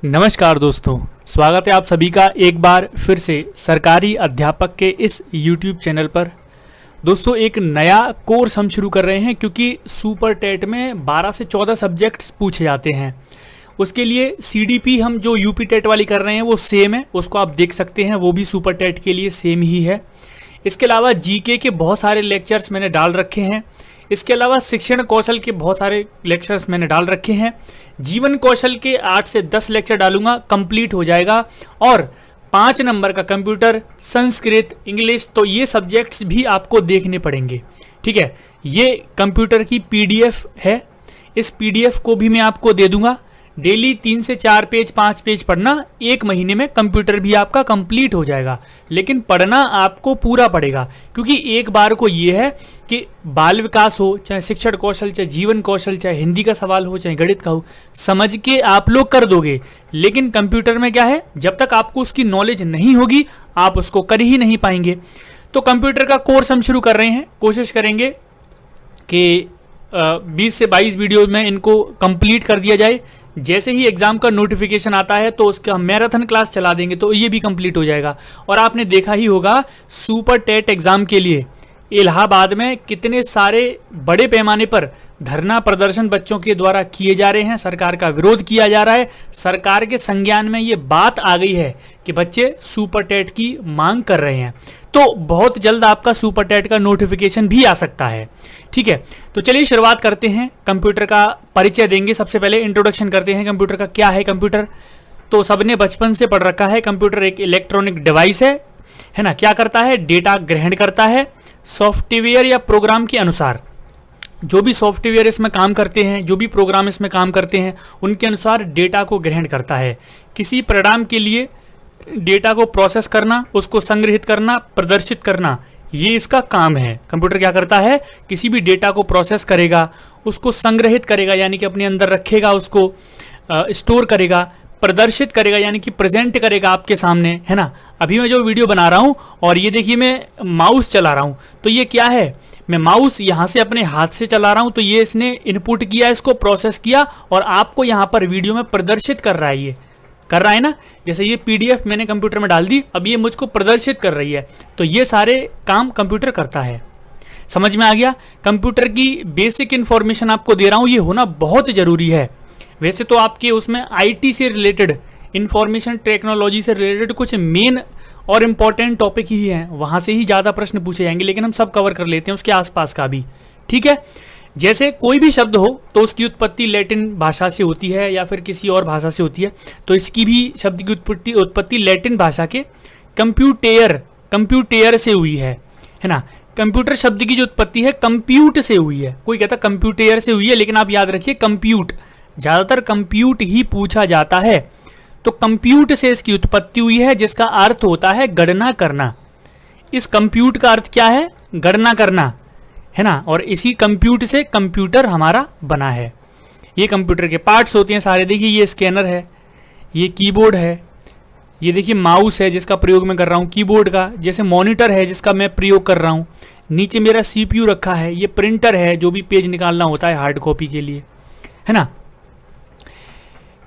नमस्कार दोस्तों, स्वागत है आप सभी का एक बार फिर से सरकारी अध्यापक के इस YouTube चैनल पर। दोस्तों, एक नया कोर्स हम शुरू कर रहे हैं क्योंकि सुपर टेट में 12 से 14 सब्जेक्ट्स पूछे जाते हैं। उसके लिए CDP हम जो यूपी टेट वाली कर रहे हैं वो सेम है, उसको आप देख सकते हैं, वो भी सुपर टेट के लिए सेम ही है। इसके अलावा GK के बहुत सारे लेक्चर्स मैंने डाल रखे हैं। इसके अलावा शिक्षण कौशल के बहुत सारे लेक्चर्स मैंने डाल रखे हैं। जीवन कौशल के 8 से 10 लेक्चर डालूंगा, कंप्लीट हो जाएगा। और 5 नंबर का कंप्यूटर, संस्कृत, इंग्लिश, तो ये सब्जेक्ट्स भी आपको देखने पड़ेंगे। ठीक है, ये कंप्यूटर की PDF है। इस PDF को भी मैं आपको दे दूंगा। डेली 3 से 4 पेज, 5 पेज पढ़ना, 1 महीने में कंप्यूटर भी आपका कंप्लीट हो जाएगा। लेकिन पढ़ना आपको पूरा पड़ेगा, क्योंकि एक बार को ये है कि बाल विकास हो, चाहे शिक्षण कौशल, चाहे जीवन कौशल, चाहे हिंदी का सवाल हो, चाहे गणित का हो, समझ के आप लोग कर दोगे। लेकिन कंप्यूटर में क्या है, जब तक आपको उसकी नॉलेज नहीं होगी आप उसको कर ही नहीं पाएंगे। तो कंप्यूटर का कोर्स हम शुरू कर रहे हैं। कोशिश करेंगे कि 20 से 22 वीडियो में इनको कंप्लीट कर दिया जाए। जैसे ही एग्जाम का नोटिफिकेशन आता है तो उसका मैराथन क्लास चला देंगे, तो ये भी कंप्लीट हो जाएगा। और आपने देखा ही होगा सुपर टेट एग्जाम के लिए इलाहाबाद में कितने सारे बड़े पैमाने पर धरना प्रदर्शन बच्चों के द्वारा किए जा रहे हैं, सरकार का विरोध किया जा रहा है। सरकार के संज्ञान में ये बात आ गई है कि बच्चे सुपर टेट की मांग कर रहे हैं। तो बहुत जल्द आपका सुपर टेट का नोटिफिकेशन भी आ सकता है। ठीक है, तो चलिए शुरुआत करते हैं। कंप्यूटर का परिचय देंगे। सबसे पहले इंट्रोडक्शन करते हैं कंप्यूटर का। क्या है कंप्यूटर? तो सबने बचपन से पढ़ रखा है, कंप्यूटर एक इलेक्ट्रॉनिक डिवाइस है ना। क्या करता है? डेटा ग्रहण करता है। सॉफ्टवेयर या प्रोग्राम के अनुसार, जो भी सॉफ्टवेयर इसमें काम करते हैं, जो भी प्रोग्राम इसमें काम करते हैं, उनके अनुसार डेटा को ग्रहण करता है। किसी परिणाम के लिए डेटा को प्रोसेस करना, उसको संग्रहित करना, प्रदर्शित करना, ये इसका काम है। कंप्यूटर क्या करता है? किसी भी डेटा को प्रोसेस करेगा, उसको संग्रहित करेगा यानी कि अपने अंदर रखेगा, उसको स्टोर करेगा, प्रदर्शित करेगा यानी कि प्रेजेंट करेगा आपके सामने, है ना। अभी मैं जो वीडियो बना रहा हूं और ये देखिए मैं माउस चला रहा हूं, तो ये क्या है? मैं माउस यहां से अपने हाथ से चला रहा हूं, तो ये इसने इनपुट किया, इसको प्रोसेस किया और आपको यहां पर वीडियो में प्रदर्शित कर रहा है। ये कर रहा है ना। जैसे ये PDF मैंने कंप्यूटर में डाल दी, अब ये मुझको प्रदर्शित कर रही है। तो ये सारे काम कंप्यूटर करता है। समझ में आ गया? कंप्यूटर की बेसिक इंफॉर्मेशन आपको दे रहा हूं, ये होना बहुत जरूरी है। वैसे तो आपके उसमें IT से रिलेटेड, इंफॉर्मेशन टेक्नोलॉजी से रिलेटेड कुछ मेन और इम्पॉर्टेंट टॉपिक ही हैं, वहां से ही ज़्यादा प्रश्न पूछे जाएंगे, लेकिन हम सब कवर कर लेते हैं उसके आसपास का भी। ठीक है, जैसे कोई भी शब्द हो तो उसकी उत्पत्ति लैटिन भाषा से होती है या फिर किसी और भाषा से होती है, तो इसकी भी शब्द की उत्पत्ति लैटिन भाषा के कंप्यूटेयर से हुई है ना। कंप्यूटर शब्द की जो उत्पत्ति है कंप्यूट से हुई है। कोई कहता कंप्यूटेयर से हुई है, लेकिन आप याद रखिए कंप्यूट, ज्यादातर कंप्यूट ही पूछा जाता है। तो कंप्यूट से इसकी उत्पत्ति हुई है, जिसका अर्थ होता है गणना करना। इस कंप्यूट का अर्थ क्या है? गणना करना, है ना। और इसी कंप्यूट से कंप्यूटर हमारा बना है। ये कंप्यूटर के पार्ट्स होते हैं सारे। देखिए ये स्कैनर है, ये कीबोर्ड है, ये देखिए माउस है जिसका प्रयोग मैं कर रहा हूँ कीबोर्ड का, जैसे मॉनिटर है जिसका मैं प्रयोग कर रहा हूँ, नीचे मेरा CPU रखा है, ये प्रिंटर है जो भी पेज निकालना होता है हार्ड कॉपी के लिए, है ना।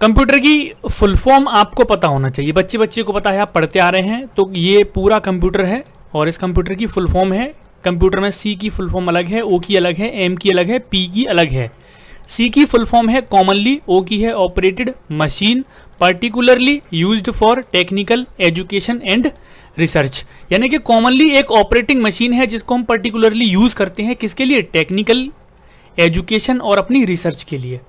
कंप्यूटर की फुल फॉर्म आपको पता होना चाहिए। बच्चे को पता है, आप पढ़ते आ रहे हैं। तो ये पूरा कंप्यूटर है और इस कंप्यूटर की फुल फॉर्म है। कंप्यूटर में C की फुल फॉर्म अलग है, O की अलग है, M की अलग है, P की अलग है। C की फुल फॉर्म है कॉमनली, O की है operated machine, particularly used for technical education and research. यानी कि कॉमनली एक ऑपरेटिंग मशीन है जिसको हम पर्टिकुलरली यूज करते हैं, किसके लिए? टेक्निकल एजुकेशन और अपनी रिसर्च के लिए,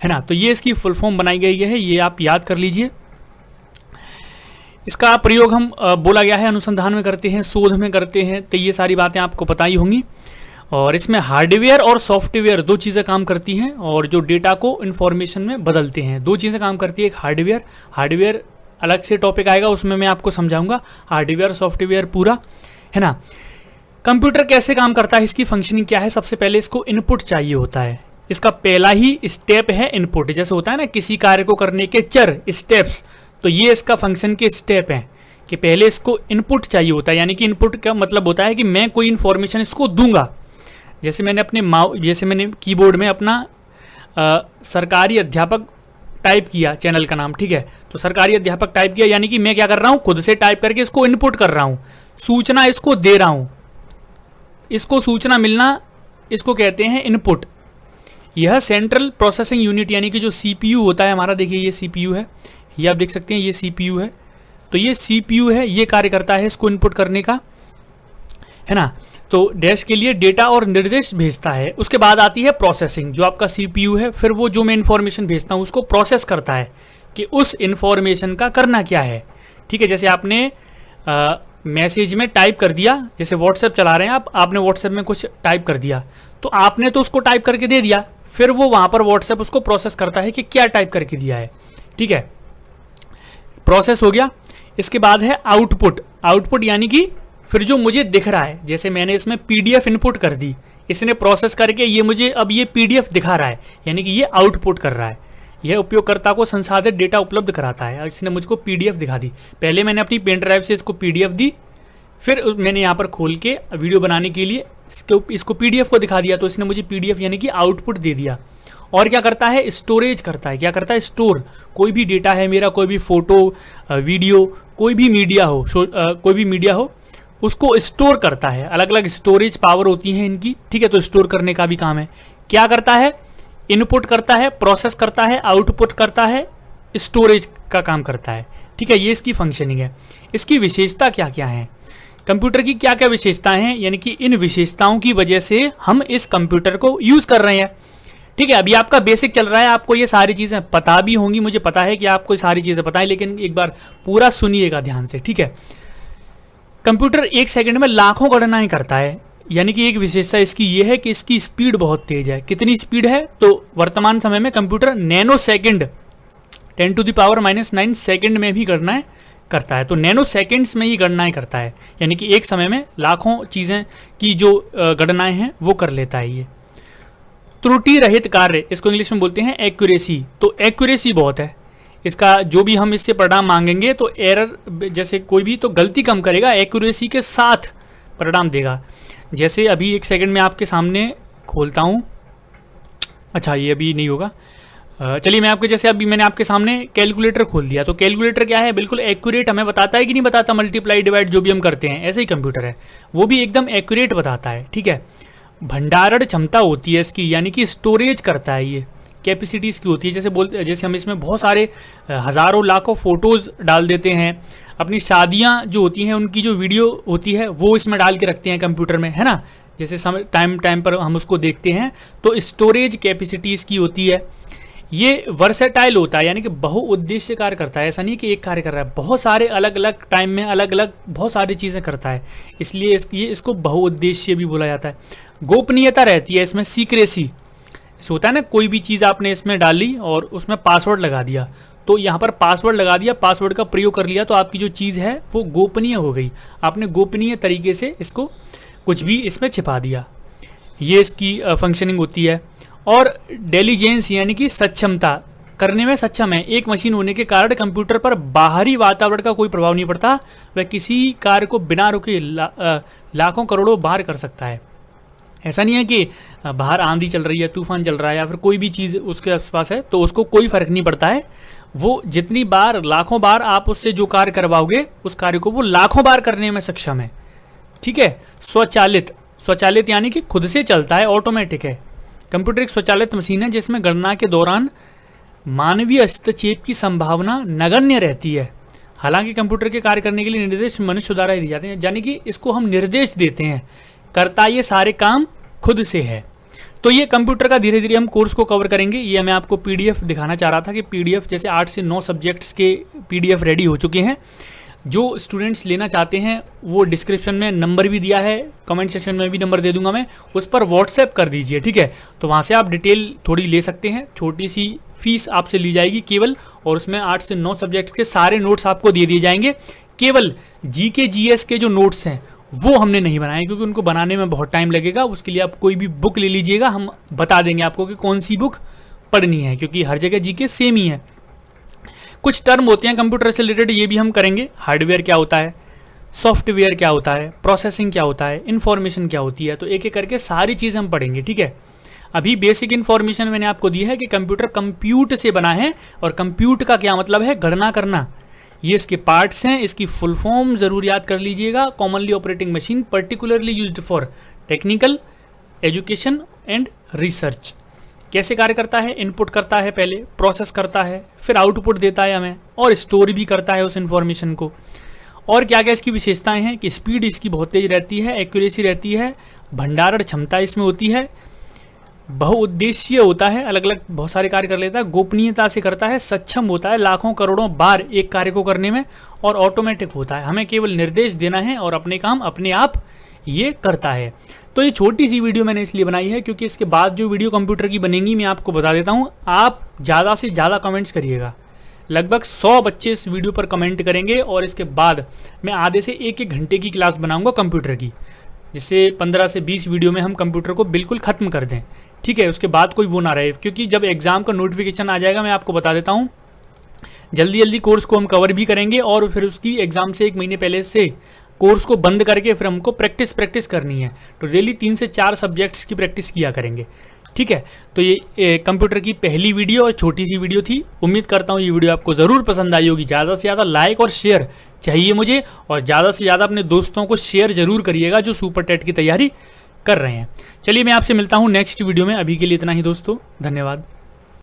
है ना। तो ये इसकी फुल फॉर्म बनाई गई है, ये आप याद कर लीजिए। इसका प्रयोग हम बोला गया है अनुसंधान में करते हैं, शोध में करते हैं, तो ये सारी बातें आपको पता ही होंगी। और इसमें हार्डवेयर और सॉफ्टवेयर 2 चीज़ें काम करती हैं, और जो डेटा को इन्फॉर्मेशन में बदलते हैं 2 चीज़ें काम करती है। एक हार्डवेयर अलग से टॉपिक आएगा, उसमें मैं आपको समझाऊंगा हार्डवेयर सॉफ्टवेयर पूरा, है ना। कंप्यूटर कैसे काम करता है, इसकी फंक्शनिंग क्या है? सबसे पहले इसको इनपुट चाहिए होता है। इसका पहला ही स्टेप है इनपुट। जैसे होता है ना किसी कार्य को करने के चर, स्टेप्स, तो ये इसका फंक्शन के स्टेप हैं कि पहले इसको इनपुट चाहिए होता है। यानी कि इनपुट का मतलब होता है कि मैं कोई इन्फॉर्मेशन इसको दूंगा। जैसे मैंने कीबोर्ड में अपना सरकारी अध्यापक टाइप किया चैनल का नाम, ठीक है, तो सरकारी अध्यापक टाइप किया, यानी कि मैं क्या कर रहा हूं, खुद से टाइप करके इसको इनपुट कर रहा हूं, सूचना इसको दे रहा हूं, इसको सूचना मिलना, इसको कहते हैं इनपुट। यह सेंट्रल प्रोसेसिंग यूनिट यानी कि जो सीपीयू होता है हमारा, देखिए ये सीपीयू है, ये आप देख सकते हैं ये सीपीयू है, तो ये सीपीयू है, ये कार्य करता है इसको इनपुट करने का, है ना। तो डैश के लिए डेटा और निर्देश भेजता है। उसके बाद आती है प्रोसेसिंग, जो आपका सीपीयू है, फिर वो जो मैं इन्फॉर्मेशन भेजता हूँ उसको प्रोसेस करता है कि उस इन्फॉर्मेशन का करना क्या है, ठीक है। जैसे आपने मैसेज में टाइप कर दिया, जैसे व्हाट्सएप चला रहे हैं आप, आपने व्हाट्सएप में कुछ टाइप कर दिया, तो आपने तो उसको टाइप करके दे दिया, फिर वो वहां पर व्हाट्सएप उसको प्रोसेस करता है कि क्या टाइप करके दिया है, ठीक है, प्रोसेस हो गया। इसके बाद है आउटपुट। आउटपुट यानी कि फिर जो मुझे दिख रहा है, जैसे मैंने इसमें पीडीएफ इनपुट कर दी, इसने प्रोसेस करके ये मुझे अब ये पीडीएफ दिखा रहा है, यानी कि ये आउटपुट कर रहा है, यह उपयोगकर्ता को संसाधित डेटा उपलब्ध कराता है। इसने मुझको पीडीएफ दिखा दी, पहले मैंने अपनी पेन ड्राइव से इसको पीडीएफ दी, फिर मैंने यहाँ पर खोल के वीडियो बनाने के लिए इसको पीडीएफ को दिखा दिया, तो इसने मुझे पीडीएफ यानी कि आउटपुट दे दिया। और क्या करता है, स्टोरेज करता है। क्या करता है, स्टोर। कोई भी डेटा है मेरा, कोई भी फोटो, वीडियो, कोई भी मीडिया हो उसको स्टोर करता है। अलग अलग स्टोरेज पावर होती हैं इनकी, ठीक है, तो स्टोर करने का भी काम है। क्या करता है, इनपुट करता है, प्रोसेस करता है, आउटपुट करता है, स्टोरेज का काम करता है, ठीक है, ये इसकी फंक्शनिंग है। इसकी विशेषता क्या क्या है, कंप्यूटर की क्या क्या विशेषताएं हैं, यानी कि इन विशेषताओं की वजह से हम इस कंप्यूटर को यूज कर रहे हैं, ठीक है। अभी आपका बेसिक चल रहा है, आपको ये सारी चीजें पता भी होंगी, मुझे पता है कि आपको सारी चीजें पता है, लेकिन एक बार पूरा सुनिएगा ध्यान से, ठीक है। कंप्यूटर 1 सेकंड में लाखों गणनाएं करता है, यानी कि एक विशेषता इसकी ये है कि इसकी स्पीड बहुत तेज है। कितनी स्पीड है, तो वर्तमान समय में कंप्यूटर नैनो सेकंड 10⁻⁹ सेकंड में भी गणनाएं करता है, तो नैनो सेकंड्स में ही गणनाएं करता है, यानी कि एक समय में लाखों चीजें की जो गणनाएं हैं वो कर लेता है ये। त्रुटि रहित कार्य, इसको इंग्लिश में बोलते हैं एक्यूरेसी, तो एक्यूरेसी बहुत है इसका, जो भी हम इससे परिणाम मांगेंगे तो एरर, जैसे कोई भी तो गलती कम करेगा, एक्यूरेसी के साथ परिणाम देगा। जैसे अभी 1 सेकंड में आपके सामने खोलता हूँ, अच्छा ये अभी नहीं होगा, चलिए मैं आपके, जैसे अभी मैंने आपके सामने कैलकुलेटर खोल दिया, तो कैलकुलेटर क्या है, बिल्कुल एक्यूरेट हमें बताता है कि नहीं बताता, मल्टीप्लाई डिवाइड जो भी हम करते हैं, ऐसे ही कंप्यूटर है, वो भी एकदम एक्यूरेट बताता है, ठीक है। भंडारण क्षमता होती है इसकी, यानी कि स्टोरेज करता है, ये कैपेसिटी इसकी होती है। जैसे हम इसमें बहुत सारे हज़ारों लाखों फोटोज़ डाल देते हैं, अपनी शादियाँ जो होती हैं उनकी जो वीडियो होती है वो इसमें डाल के रखते हैं कंप्यूटर में, है ना, जैसे टाइम पर हम उसको देखते हैं, तो स्टोरेज कैपेसिटी इसकी होती है। ये वर्सेटाइल होता है, यानी कि बहुउद्देश्य कार्य करता है, ऐसा नहीं कि एक कार्य कर रहा है, बहुत सारे अलग अलग टाइम में अलग अलग बहुत सारी चीज़ें करता है, इसलिए इसको बहुउद्देश्य भी बोला जाता है। गोपनीयता रहती है इसमें, सीक्रेसी होता है ना, कोई भी चीज़ आपने इसमें डाली और उसमें पासवर्ड लगा दिया, तो यहाँ पर पासवर्ड लगा दिया, पासवर्ड का प्रयोग कर लिया, तो आपकी जो चीज़ है वो गोपनीय हो गई, आपने गोपनीय तरीके से इसको कुछ भी इसमें छिपा दिया, ये इसकी फंक्शनिंग होती है। और डेलीजेंस यानी कि सक्षमता, करने में सक्षम है। एक मशीन होने के कारण कंप्यूटर पर बाहरी वातावरण का कोई प्रभाव नहीं पड़ता, वह किसी कार्य को बिना रुके लाखों करोड़ों बार कर सकता है। ऐसा नहीं है कि बाहर आंधी चल रही है, तूफान चल रहा है, या फिर कोई भी चीज़ उसके आसपास है तो उसको कोई फर्क नहीं पड़ता है, वो जितनी बार, लाखों बार आप उससे जो कार्य करवाओगे उस कार्य को वो लाखों बार करने में सक्षम है, ठीक है। स्वचालित यानी कि खुद से चलता है, ऑटोमेटिक है। कंप्यूटर एक स्वचालित मशीन है जिसमें गणना के दौरान मानवीय हस्तक्षेप की संभावना नगण्य रहती है। हालांकि कंप्यूटर के कार्य करने के लिए निर्देश मनुष्य द्वारा ही दिए जाते हैं, यानी कि इसको हम निर्देश देते हैं, करता ये सारे काम खुद से है। तो ये कंप्यूटर का धीरे धीरे हम कोर्स को कवर करेंगे। ये मैं आपको पीडीएफ दिखाना चाह रहा था कि पीडीएफ जैसे 8 से 9 सब्जेक्ट्स के पीडीएफ रेडी हो चुके हैं। जो स्टूडेंट्स लेना चाहते हैं वो डिस्क्रिप्शन में नंबर भी दिया है, कमेंट सेक्शन में भी नंबर दे दूंगा मैं, उस पर व्हाट्सएप कर दीजिए, ठीक है। तो वहाँ से आप डिटेल थोड़ी ले सकते हैं, छोटी सी फीस आपसे ली जाएगी केवल, और उसमें 8 से 9 सब्जेक्ट्स के सारे नोट्स आपको दे दिए जाएंगे। केवल जीके जीएस के जो नोट्स हैं वो हमने नहीं बनाए, क्योंकि उनको बनाने में बहुत टाइम लगेगा। उसके लिए आप कोई भी बुक ले लीजिएगा, हम बता देंगे आपको कि कौन सी बुक पढ़नी है, क्योंकि हर जगह जीके सेम ही है। कुछ टर्म होते हैं कंप्यूटर से रिलेटेड, ये भी हम करेंगे। हार्डवेयर क्या होता है, सॉफ्टवेयर क्या होता है, प्रोसेसिंग क्या होता है, इंफॉर्मेशन क्या होती है, तो एक एक करके सारी चीज़ हम पढ़ेंगे, ठीक है। अभी बेसिक इन्फॉर्मेशन मैंने आपको दी है कि कंप्यूटर कंप्यूट से बना है, और कंप्यूट का क्या मतलब है, गणना करना। ये इसके पार्ट्स हैं, इसकी फुल फॉर्म जरूर याद कर लीजिएगा। Commonly operating machine particularly used for technical, education and research. कैसे कार्य करता है, इनपुट करता है, पहले प्रोसेस करता है, फिर आउटपुट देता है हमें, और स्टोर भी करता है उस इन्फॉर्मेशन को। और क्या क्या इसकी विशेषताएं हैं कि स्पीड इसकी बहुत तेज रहती है, एक्यूरेसी रहती है, भंडारण क्षमता इसमें होती है, बहुउद्देशीय होता है, अलग अलग बहुत सारे कार्य कर लेता है, गोपनीयता से करता है, सक्षम होता है लाखों करोड़ों बार एक कार्य को करने में, और ऑटोमेटिक होता है, हमें केवल निर्देश देना है और अपने काम अपने आप ये करता है। तो ये छोटी सी वीडियो मैंने इसलिए बनाई है क्योंकि इसके बाद जो वीडियो कंप्यूटर की बनेगी मैं आपको बता देता हूँ, आप ज़्यादा से ज़्यादा कमेंट्स करिएगा। लगभग 100 बच्चे इस वीडियो पर कमेंट करेंगे, और इसके बाद मैं आधे से 1-1 घंटे की क्लास बनाऊंगा कंप्यूटर की, जिससे 15 से 20 वीडियो में हम कंप्यूटर को बिल्कुल ख़त्म कर दें। ठीक है, उसके बाद कोई वो ना रहे, क्योंकि जब एग्ज़ाम का नोटिफिकेशन आ जाएगा मैं आपको बता देता हूँ, जल्दी जल्दी कोर्स को हम कवर भी करेंगे, और फिर उसकी एग्ज़ाम से 1 महीने पहले से कोर्स को बंद करके फिर हमको प्रैक्टिस करनी है। तो डेली 3 से 4 सब्जेक्ट्स की प्रैक्टिस किया करेंगे। ठीक है, तो ये कंप्यूटर की पहली वीडियो और छोटी सी वीडियो थी। उम्मीद करता हूँ ये वीडियो आपको ज़रूर पसंद आई होगी। ज़्यादा से ज़्यादा लाइक और शेयर चाहिए मुझे, और ज़्यादा से ज़्यादा अपने दोस्तों को शेयर जरूर करिएगा जो सुपर टेट की तैयारी कर रहे हैं। चलिए मैं आपसे मिलता हूँ नेक्स्ट वीडियो में, अभी के लिए इतना ही दोस्तों, धन्यवाद।